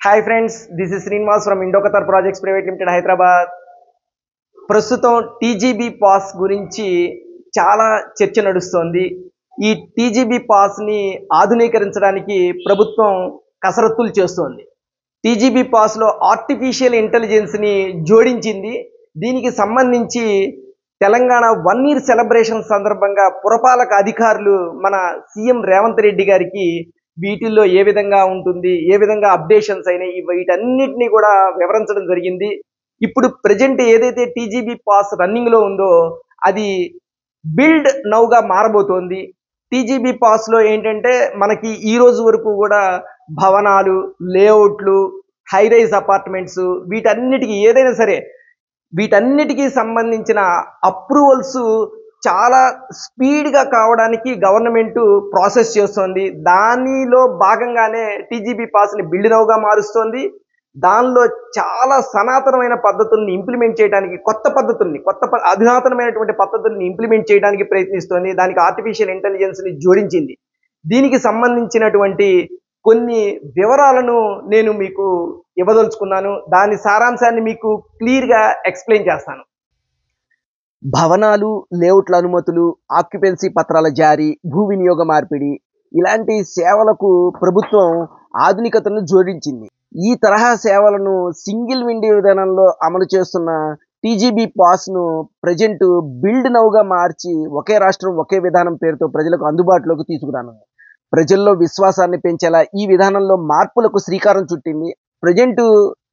Hi friends, this is Srinivas from Indo Qatar projects private limited Hyderabad. ప్రస్తుతం TGB pass గురించి చాలా చర్చ నడుస్తోంది. ఈ టీజీబీ పాస్ని ఆధునీకరించడానికి ప్రభుత్వం కసరత్తులు చేస్తోంది. టీజీబీ పాస్లో ఆర్టిఫిషియల్ ఇంటెలిజెన్స్ని జోడించింది. దీనికి సంబంధించి తెలంగాణ 1 year సెలబ్రేషన్ సందర్భంగా పురపాలక అధికారులు మన సీఎం రేవంత్ రెడ్డి గారికి వీటిల్లో ఏ విధంగా ఉంటుంది, ఏ విధంగా అప్డేషన్స్ అయినాయి, వీటన్నిటిని కూడా వివరించడం జరిగింది. ఇప్పుడు ప్రజెంట్ ఏదైతే టీజీబీ పాస్ రన్నింగ్లో ఉందో అది బిల్డ్ నౌగా మారబోతోంది. టీజీబీ పాస్లో ఏంటంటే మనకి ఈ రోజు వరకు కూడా భవనాలు, లేఅవుట్లు, హైరైజ్ అపార్ట్మెంట్స్ వీటన్నిటికీ ఏదైనా సరే వీటన్నిటికీ సంబంధించిన అప్రూవల్స్ చాలా స్పీడ్గా కావడానికి గవర్నమెంట్ ప్రాసెస్ చేస్తోంది. దానిలో భాగంగానే టీజీబీ పాస్ని బిల్డ్ నౌగా మారుస్తోంది. దానిలో చాలా సనాతనమైన పద్ధతుల్ని ఇంప్లిమెంట్ చేయడానికి అధునాతనమైనటువంటి పద్ధతుల్ని ఇంప్లిమెంట్ చేయడానికి ప్రయత్నిస్తోంది. దానికి ఆర్టిఫిషియల్ ఇంటెలిజెన్స్ని జోడించింది. దీనికి సంబంధించినటువంటి కొన్ని వివరాలను నేను మీకు ఇవ్వదలుచుకున్నాను. దాని సారాంశాన్ని మీకు క్లియర్గా ఎక్స్ప్లెయిన్ చేస్తాను. భవనాలు, లేఅవుట్ల అనుమతులు, ఆక్యుపెన్సీ పత్రాల జారీ, భూ వినియోగ మార్పిడి ఇలాంటి సేవలకు ప్రభుత్వం ఆధునికతను జోడించింది. ఈ తరహా సేవలను సింగిల్ విండో విధానంలో అమలు చేస్తున్న టీజీబీ పాస్ను ప్రజెంట్ బిల్డ్ నౌగా మార్చి ఒకే రాష్ట్రం ఒకే విధానం పేరుతో ప్రజలకు అందుబాటులోకి తీసుకురానుంది. ప్రజల్లో విశ్వాసాన్ని పెంచేలా ఈ విధానంలో మార్పులకు శ్రీకారం చుట్టింది. ప్రజెంట్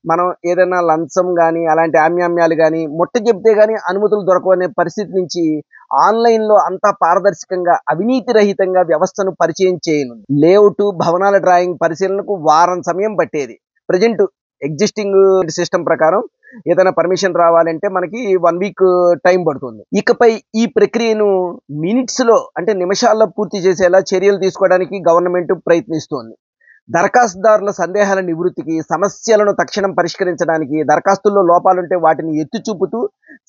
మనం ఏదైనా లంచం కానీ అలాంటి ఆమ్యామ్యాలు కానీ ముట్ట చెప్తే కానీ అనుమతులు దొరకవనే పరిస్థితి నుంచి ఆన్లైన్లో అంతా పారదర్శకంగా అవినీతి రహితంగా వ్యవస్థను పరిచయం చేయనుంది. లేఅవుట్, భవనాల డ్రాయింగ్ పరిశీలనకు వారం సమయం పట్టేది. ప్రజెంట్ ఎగ్జిస్టింగ్ సిస్టమ్ ప్రకారం ఏదైనా పర్మిషన్ రావాలంటే మనకి 1 week టైం పడుతుంది. ఇకపై ఈ ప్రక్రియను మినిట్స్లో అంటే నిమిషాల్లో పూర్తి చేసేలా చర్యలు తీసుకోవడానికి గవర్నమెంట్ ప్రయత్నిస్తోంది. దరఖాస్తుదారుల సందేహాల నివృత్తికి, సమస్యలను తక్షణం పరిష్కరించడానికి, దరఖాస్తుల్లో లోపాలుంటే వాటిని ఎత్తి చూపుతూ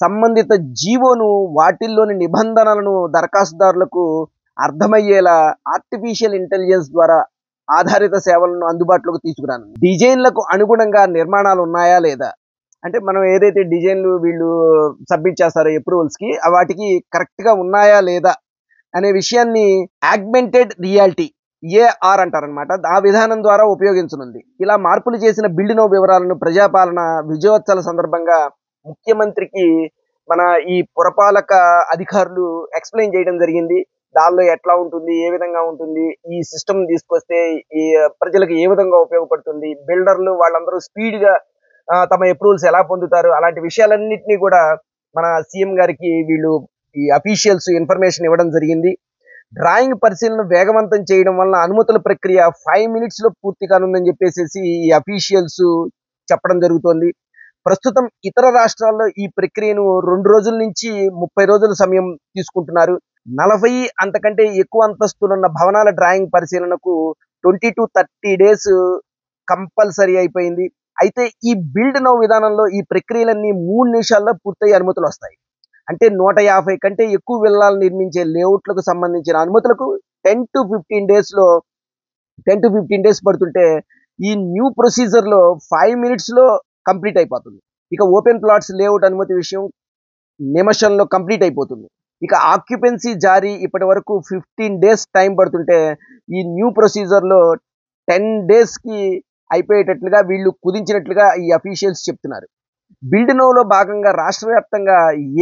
సంబంధిత జీవోను వాటిల్లోని నిబంధనలను దరఖాస్తుదారులకు అర్థమయ్యేలా ఆర్టిఫిషియల్ ఇంటెలిజెన్స్ ద్వారా ఆధారిత సేవలను అందుబాటులోకి తీసుకురాను. డిజైన్లకు అనుగుణంగా నిర్మాణాలు ఉన్నాయా లేదా అంటే మనం ఏదైతే డిజైన్లు వీళ్ళు సబ్మిట్ చేస్తారో అప్రూవల్స్కి వాటికి కరెక్ట్గా ఉన్నాయా లేదా అనే విషయాన్ని ఆగ్మెంటెడ్ రియాలిటీ AR అంటారనమాట. ఆ విధానం ద్వారా ఉపయోగించనుంది. ఇలా మార్పులు చేసిన బిల్డ్ నౌ వివరాలను ప్రజాపాలన విజయోత్సవాల సందర్భంగా ముఖ్యమంత్రికి మన ఈ పురపాలక అధికారులు ఎక్స్ప్లెయిన్ చేయడం జరిగింది. దానిలో ఎట్లా ఉంటుంది, ఏ విధంగా ఉంటుంది, ఈ సిస్టమ్ తీసుకొస్తే ఈ ప్రజలకు ఏ విధంగా ఉపయోగపడుతుంది, బిల్డర్లు వాళ్ళందరూ స్పీడ్గా తమ అప్రూవల్స్ ఎలా పొందుతారు, అలాంటి విషయాలన్నింటినీ కూడా మన సీఎం గారికి వీళ్ళు ఈ అఫీషియల్స్ ఇన్ఫర్మేషన్ ఇవ్వడం జరిగింది. డ్రాయింగ్ పరిశీలన వేగవంతం చేయడం వలన అనుమతుల ప్రక్రియ 5 minutes పూర్తి కానుందని చెప్పేసి ఈ అఫీషియల్స్ చెప్పడం జరుగుతోంది. ప్రస్తుతం ఇతర రాష్ట్రాల్లో ఈ ప్రక్రియను 2 రోజుల నుంచి 30 రోజుల సమయం తీసుకుంటున్నారు. 40 అంతకంటే ఎక్కువ అంతస్తులున్న భవనాల డ్రాయింగ్ పరిశీలనకు 20 to 30 days కంపల్సరీ అయిపోయింది. అయితే ఈ బిల్డ్ నౌ విధానంలో ఈ ప్రక్రియలన్నీ 3 నిమిషాల్లో పూర్తయ్యే అనుమతులు వస్తాయి. అంటే 150 కంటే ఎక్కువ విల్లాలు నిర్మించే లేఅవుట్లకు సంబంధించిన అనుమతులకు 10 to 15 days పడుతుంటే ఈ న్యూ ప్రొసీజర్లో 5 minutes కంప్లీట్ అయిపోతుంది. ఇక ఓపెన్ ప్లాట్స్ లేఅవుట్ అనుమతి విషయం నిమిషంలో కంప్లీట్ అయిపోతుంది. ఇక ఆక్యుపెన్సీ జారీ ఇప్పటి వరకు 15 days టైం పడుతుంటే ఈ న్యూ ప్రొసీజర్లో 10 daysకి అయిపోయేటట్లుగా వీళ్ళు కుదించినట్లుగా ఈ అఫీషియల్స్ చెప్తున్నారు. బిల్డ్ నౌలో భాగంగా రాష్ట్ర వ్యాప్తంగా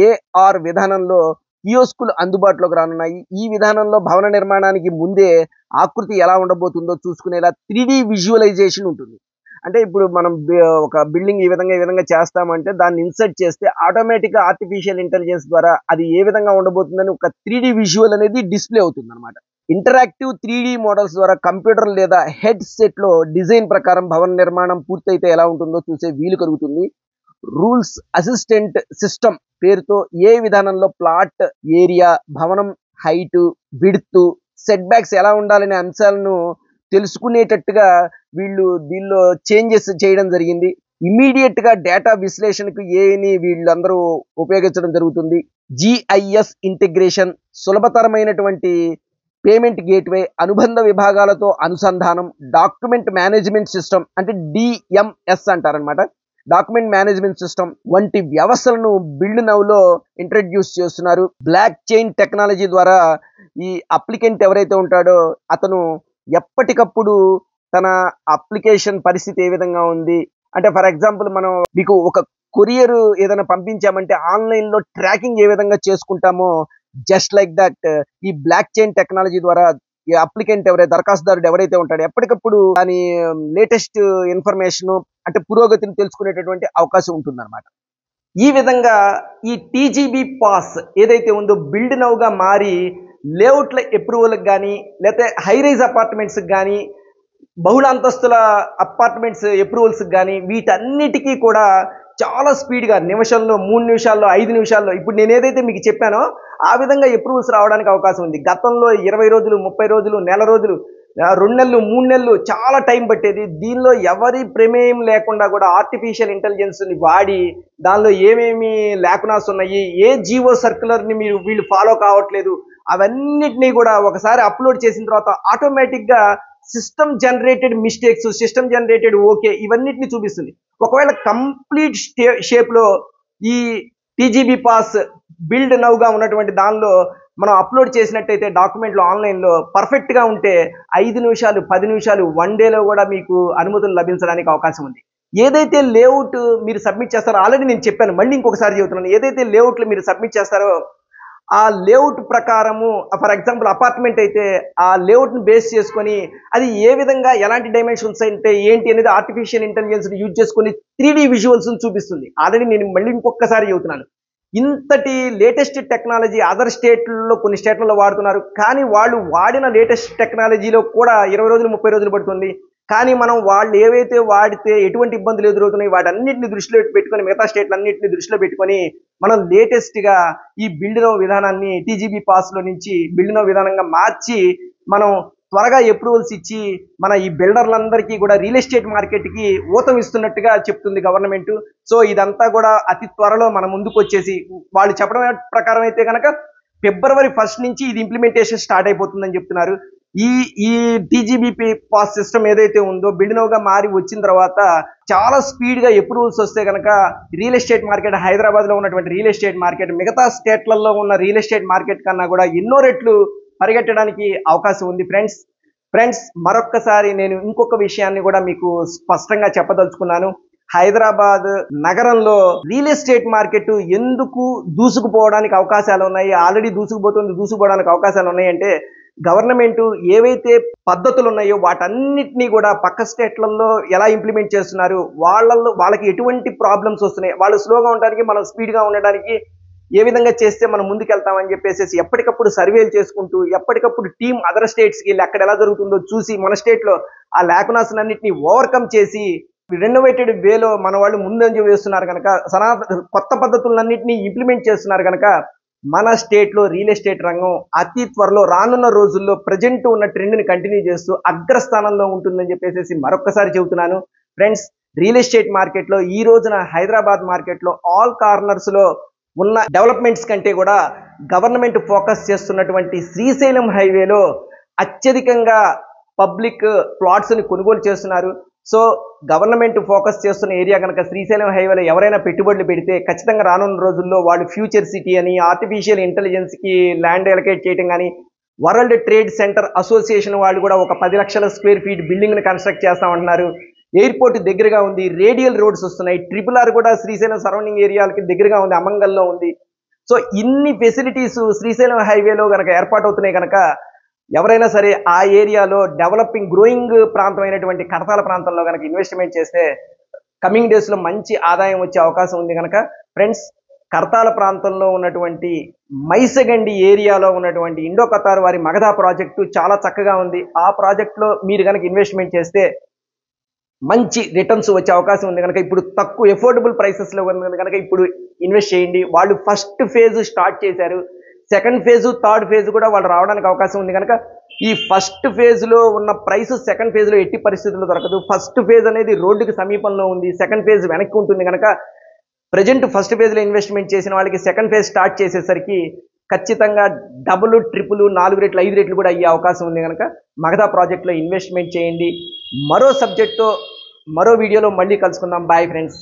AR విధానంలో కియోస్కులు అందుబాటులోకి రానున్నాయి. ఈ విధానంలో భవన నిర్మాణానికి ముందే ఆకృతి ఎలా ఉండబోతుందో చూసుకునేలా 3D విజువలైజేషన్ ఉంటుంది. అంటే ఇప్పుడు మనం ఒక బిల్డింగ్ ఈ విధంగా చేస్తామంటే దాన్ని ఇన్సర్ట్ చేస్తే ఆటోమేటిక్గా ఆర్టిఫిషియల్ ఇంటెలిజెన్స్ ద్వారా అది ఏ విధంగా ఉండబోతుందని ఒక 3D విజువల్ అనేది డిస్ప్లే అవుతుంది అనమాట. ఇంటరాక్టివ్ 3D మోడల్స్ ద్వారా కంప్యూటర్ లేదా హెడ్ సెట్లో డిజైన్ ప్రకారం భవన నిర్మాణం పూర్తయితే ఎలా ఉంటుందో చూసే వీలు కలుగుతుంది. రూల్స్ అసిస్టెంట్ సిస్టమ్ పేరుతో ఏ విధానంలో ప్లాట్ ఏరియా, భవనం హైట్, విడ్త్, సెట్ బ్యాక్స్ ఎలా ఉండాలనే అంశాలను తెలుసుకునేటట్టుగా వీళ్ళు దీనిలో చేంజెస్ చేయడం జరిగింది. ఇమీడియట్గా డేటా విశ్లేషణకు ఏని వీళ్ళందరూ ఉపయోగించడం జరుగుతుంది. GIS ఇంటిగ్రేషన్, సులభతరమైనటువంటి పేమెంట్ గేట్వే, అనుబంధ విభాగాలతో అనుసంధానం, డాక్యుమెంట్ మేనేజ్మెంట్ సిస్టమ్ అంటే డిఎంఎస్ అంటారనమాట, డాక్యుమెంట్ మేనేజ్మెంట్ సిస్టమ్ వంటి వ్యవస్థలను బిల్డ్ నౌలో ఇంట్రడ్యూస్ చేస్తున్నారు. బ్లాక్ చైన్ టెక్నాలజీ ద్వారా ఈ అప్లికెంట్ ఎవరైతే ఉంటాడో అతను ఎప్పటికప్పుడు తన అప్లికేషన్ పరిస్థితి ఏ విధంగా ఉంది అంటే, ఫర్ ఎగ్జాంపుల్ మనం మీకు ఒక కొరియర్ ఏదైనా పంపించామంటే ఆన్లైన్లో ట్రాకింగ్ ఏ విధంగా చేసుకుంటామో జస్ట్ లైక్ దట్ ఈ బ్లాక్ చైన్ టెక్నాలజీ ద్వారా ఈ అప్లికెంట్ దరఖాస్తుదారుడు ఎవరైతే ఉంటాడో ఎప్పటికప్పుడు దాని లేటెస్ట్ ఇన్ఫర్మేషన్ అంటే పురోగతిని తెలుసుకునేటటువంటి అవకాశం ఉంటుందన్నమాట. ఈ విధంగా ఈ టీజీబీ పాస్ ఏదైతే ఉందో బిల్డ్ నౌగా మారి లేఅవుట్ల అప్రూవల్కి కానీ లేకపోతే హై రైజ్ అపార్ట్మెంట్స్కి కానీ బహుళ అంతస్తుల అపార్ట్మెంట్స్ అప్రూవల్స్కి కానీ వీటన్నిటికీ కూడా చాలా స్పీడ్గా నిమిషంలో 3 నిమిషాల్లో 5 నిమిషాల్లో ఇప్పుడు నేను ఏదైతే మీకు చెప్పానో ఆ విధంగా అప్రూవల్స్ రావడానికి అవకాశం ఉంది. గతంలో 20 రోజులు 30 రోజులు నెల రోజులు 2 నెలలు 3 నెలలు చాలా టైం పట్టేది. దీనిలో ఎవరి ప్రమేయం లేకుండా కూడా ఆర్టిఫిషియల్ ఇంటెలిజెన్స్ని వాడి దానిలో ఏమేమి లేకునాస్ ఉన్నాయి, ఏ జియో సర్క్యులర్ని వీళ్ళు ఫాలో కావట్లేదు అవన్నిటినీ కూడా ఒకసారి అప్లోడ్ చేసిన తర్వాత ఆటోమేటిక్గా system generated mistakes, system generated okay ఇవన్నిటిని చూపిస్తుంది. ఒకవేళ కంప్లీట్ షేప్లో ఈ టీజీబీ పాస్ బిల్డ్ నౌగా ఉన్నటువంటి దానిలో మనం అప్లోడ్ చేసినట్టయితే డాక్యుమెంట్లు ఆన్లైన్లో పర్ఫెక్ట్గా ఉంటే 5 నిమిషాలు 10 నిమిషాలు 1 డేలో కూడా మీకు అనుమతులు లభించడానికి అవకాశం ఉంది. ఏదైతే లేఅవుట్ మీరు సబ్మిట్ చేస్తారో ఆల్రెడీ నేను చెప్పాను, మళ్ళీ ఇంకొకసారి చెబుతున్నాను. ఏదైతే లేఅవుట్లు మీరు సబ్మిట్ చేస్తారో ఆ లేఅవుట్ ప్రకారము ఫర్ ఎగ్జాంపుల్ అపార్ట్మెంట్ అయితే ఆ లేఅవుట్ని బేస్ చేసుకొని అది ఏ విధంగా ఎలాంటి డైమెన్షన్స్ అంటే ఏంటి అనేది ఆర్టిఫిషియల్ ఇంటెలిజెన్స్ని యూజ్ చేసుకొని 3D విజువల్స్ని చూపిస్తుంది. ఆల్రెడీ నేను మళ్ళీ ఇంకొకసారి చెబుతున్నాను, ఇంతటి లేటెస్ట్ టెక్నాలజీ అదర్ స్టేట్లలో కొన్ని స్టేట్లలో వాడుతున్నారు, కానీ వాళ్ళు వాడిన లేటెస్ట్ టెక్నాలజీలో కూడా 20 రోజులు 30 రోజులు పడుతుంది. కానీ మనం వాళ్ళు ఏవైతే వాడితే ఎటువంటి ఇబ్బందులు ఎదురవుతున్నాయి వాటన్నిటిని దృష్టిలో పెట్టుకొని మిగతా స్టేట్లన్నింటినీ దృష్టిలో పెట్టుకొని మనం లేటెస్ట్గా ఈ బిల్డ్ నౌ విధానాన్ని టీజీబీ పాస్లో నుంచి బిల్డ్ నౌ విధానంగా మార్చి మనం త్వరగా అప్రూవల్స్ ఇచ్చి మన ఈ బిల్డర్లందరికీ కూడా రియల్ ఎస్టేట్ మార్కెట్కి ఊతం ఇస్తున్నట్టుగా చెప్తుంది గవర్నమెంట్. సో ఇదంతా కూడా అతి త్వరలో మన ముందుకు వచ్చేసి వాళ్ళు చెప్పడం ప్రకారం అయితే కనుక February 1 నుంచి ఇది ఇంప్లిమెంటేషన్ స్టార్ట్ అయిపోతుందని చెప్తున్నారు. ఈ టీజీబీపీ పాస్ సిస్టమ్ ఏదైతే ఉందో బిల్డ్ నౌగా మారి వచ్చిన తర్వాత చాలా స్పీడ్గా అప్రూవల్స్ వస్తే కనుక రియల్ ఎస్టేట్ మార్కెట్ హైదరాబాద్లో ఉన్నటువంటి రియల్ ఎస్టేట్ మార్కెట్ మిగతా స్టేట్లలో ఉన్న రియల్ ఎస్టేట్ మార్కెట్ కన్నా కూడా ఎన్నో రెట్లు పరిగెట్టడానికి అవకాశం ఉంది. ఫ్రెండ్స్ మరొక్కసారి నేను ఇంకొక విషయాన్ని కూడా మీకు స్పష్టంగా చెప్పదలుచుకున్నాను. హైదరాబాద్ నగరంలో రియల్ ఎస్టేట్ మార్కెట్ ఎందుకు దూసుకుపోవడానికి అవకాశాలు ఉన్నాయి, ఆల్రెడీ దూసుకుపోవడానికి అవకాశాలు ఉన్నాయంటే గవర్నమెంట్ ఏవైతే పద్ధతులు ఉన్నాయో వాటన్నిటినీ కూడా పక్క స్టేట్లలో ఎలా ఇంప్లిమెంట్ చేస్తున్నారు, వాళ్ళకి ఎటువంటి ప్రాబ్లమ్స్ వస్తున్నాయి, వాళ్ళు స్లోగా ఉండడానికి మనం స్పీడ్గా ఉండడానికి ఏ విధంగా చేస్తే మనం ముందుకెళ్తామని చెప్పేసి ఎప్పటికప్పుడు సర్వేలు చేసుకుంటూ ఎప్పటికప్పుడు టీం అదర్ స్టేట్స్కి వెళ్ళి అక్కడ ఎలా జరుగుతుందో చూసి మన స్టేట్లో ఆ లేకునాస్లన్నింటినీ ఓవర్కమ్ చేసి రెనోవేటెడ్ వేలో మన వాళ్ళు ముందంజ వేస్తున్నారు కనుక కొత్త పద్ధతులన్నింటినీ ఇంప్లిమెంట్ చేస్తున్నారు కనుక మన స్టేట్లో రియల్ ఎస్టేట్ రంగం అతి త్వరలో రానున్న రోజుల్లో ప్రజెంట్ ఉన్న ట్రెండ్ని కంటిన్యూ చేస్తూ అగ్రస్థానంలో ఉంటుందని చెప్పేసి మరొకసారి చెబుతున్నాను. ఫ్రెండ్స్, రియల్ ఎస్టేట్ మార్కెట్లో ఈ రోజున హైదరాబాద్ మార్కెట్లో ఆల్ కార్నర్స్లో ఉన్న డెవలప్మెంట్స్ కంటే కూడా గవర్నమెంట్ ఫోకస్ చేస్తున్నటువంటి శ్రీశైలం హైవేలో అత్యధికంగా పబ్లిక్ ప్లాట్స్ని కొనుగోలు చేస్తున్నారు. సో గవర్నమెంట్ ఫోకస్ చేస్తున్న ఏరియా కనుక శ్రీశైలం హైవేలో ఎవరైనా పెట్టుబడులు పెడితే ఖచ్చితంగా రానున్న రోజుల్లో వాళ్ళు ఫ్యూచర్ సిటీ అని ఆర్టిఫిషియల్ ఇంటెలిజెన్స్కి ల్యాండ్ ఎలకేట్ చేయడం కానీ వరల్డ్ ట్రేడ్ సెంటర్ అసోసియేషన్ వాళ్ళు కూడా ఒక 10 లక్షల స్క్వేర్ ఫీట్ బిల్డింగ్ని కన్స్ట్రక్ట్ చేస్తామంటున్నారు. ఎయిర్పోర్ట్ దగ్గరగా ఉంది, రేడియల్ రోడ్స్ వస్తున్నాయి, RRR కూడా శ్రీశైలం సరౌండింగ్ ఏరియాలకి దగ్గరగా ఉంది, అమంగల్లో ఉంది. సో ఇన్ని ఫెసిలిటీస్ శ్రీశైలం హైవేలో కనుక ఏర్పాటు అవుతున్నాయి కనుక ఎవరైనా సరే ఆ ఏరియాలో డెవలపింగ్ గ్రోయింగ్ ప్రాంతమైనటువంటి కడతాల ప్రాంతంలో కనుక ఇన్వెస్ట్మెంట్ చేస్తే కమింగ్ డేస్లో మంచి ఆదాయం వచ్చే అవకాశం ఉంది కనుక ఫ్రెండ్స్, కడతాల ప్రాంతంలో ఉన్నటువంటి మైసగండి ఏరియాలో ఉన్నటువంటి ఇండో ఖతార్ వారి మగధా ప్రాజెక్టు చాలా చక్కగా ఉంది. ఆ ప్రాజెక్టులో మీరు కనుక ఇన్వెస్ట్మెంట్ చేస్తే మంచి రిటర్న్స్ వచ్చే అవకాశం ఉంది కనుక ఇప్పుడు తక్కువ ఎఫోర్డబుల్ ప్రైసెస్లో ఉంది కనుక ఇప్పుడు ఇన్వెస్ట్ చేయండి. వాళ్ళు ఫస్ట్ ఫేజ్ స్టార్ట్ చేశారు, సెకండ్ ఫేజ్ థర్డ్ ఫేజ్ కూడా వాళ్ళు రావడానికి అవకాశం ఉంది కనుక ఈ ఫస్ట్ ఫేజ్లో ఉన్న ప్రైస్ సెకండ్ ఫేజ్లో ఎట్టి పరిస్థితుల్లో దొరకదు. ఫస్ట్ ఫేజ్ అనేది రోడ్డుకి సమీపంలో ఉంది, సెకండ్ ఫేజ్ వెనక్కి ఉంటుంది కనుక ప్రజెంట్ ఫస్ట్ ఫేజ్లో ఇన్వెస్ట్మెంట్ చేసిన వాళ్ళకి సెకండ్ ఫేజ్ స్టార్ట్ చేసేసరికి ఖచ్చితంగా డబుల్ ట్రిపుల్ 4 రెట్లు 5 రెట్లు కూడా అయ్యే అవకాశం ఉంది కనుక మగధ ప్రాజెక్ట్లో ఇన్వెస్ట్మెంట్ చేయండి. మరో సబ్జెక్ట్తో మరో వీడియోలో మళ్ళీ కలుసుకుందాం. Bye friends.